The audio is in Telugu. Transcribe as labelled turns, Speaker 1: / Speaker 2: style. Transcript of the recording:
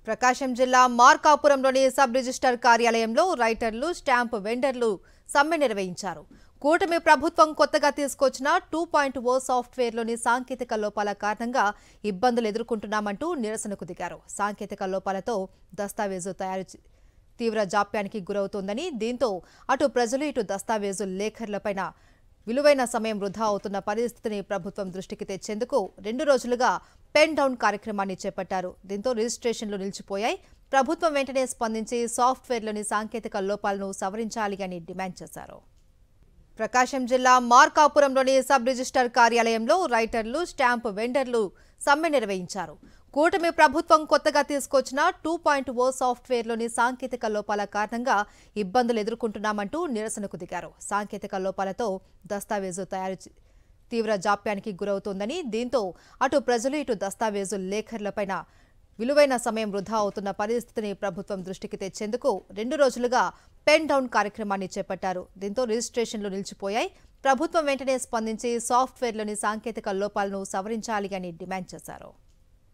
Speaker 1: ప్రకాశం జిల్లా మార్కాపురంలోని సబ్ రిజిస్టర్ కార్యాలయంలో రైటర్లు, స్టాంపు వెండర్లు సమ్మె నిర్వహించారు. కూటమి ప్రభుత్వం కొత్తగా తీసుకొచ్చిన 2.0 సాఫ్ట్వేర్లోని సాంకేతిక లోపాల కారణంగా ఇబ్బందులు ఎదుర్కొంటున్నామంటూ నిరసనకు దిగారు. సాంకేతిక లోపాలతో దస్తావేజు తయారు తీవ్ర జాప్యానికి గురవుతోందని, దీంతో అటు ప్రజలు ఇటు దస్తావేజు లేఖర్లపైన విలువైన సమయం వృధా అవుతున్న పరిస్థితిని ప్రభుత్వం దృష్టికి తెచ్చేందుకు 2 రోజులుగా పెన్ డౌన్ కార్యక్రమాన్ని చేపట్టారు. దీంతో రిజిస్ట్రేషన్లు నిలిచిపోయాయి. ప్రభుత్వం వెంటనే స్పందించి సాఫ్ట్వేర్లోని సాంకేతిక లోపాలను సవరించాలి అని డిమాండ్ చేశారు. ప్రకాశం జిల్లా మార్కాపురంలోని సబ్ రిజిస్టర్ కార్యాలయంలో రైటర్లు, స్టాంపు వెండర్లు సమ్మె నిర్వహించారు. కూటమి ప్రభుత్వం కొత్తగా తీసుకొచ్చిన 2.0 సాఫ్ట్వేర్లోని సాంకేతిక లోపాల కారణంగా ఇబ్బందులు ఎదుర్కొంటున్నామంటూ నిరసనకు దిగారు. సాంకేతిక లోపాలతో దస్తావేజు తయారు తీవ్ర జాప్యానికి గురవుతోందని, దీంతో అటు ప్రజలు ఇటు దస్తావేజు లేఖర్లపైన విలువైన సమయం వృధా అవుతున్న పరిస్థితిని ప్రభుత్వం దృష్టికి తెచ్చేందుకు 2 రోజులుగా పెన్ డౌన్ కార్యక్రమాన్ని చేపట్టారు. దీంతో రిజిస్ట్రేషన్లు నిలిచిపోయాయి. ప్రభుత్వం వెంటనే స్పందించి సాఫ్ట్వేర్లోని సాంకేతిక లోపాలను సవరించాలి అని డిమాండ్ చేశారు.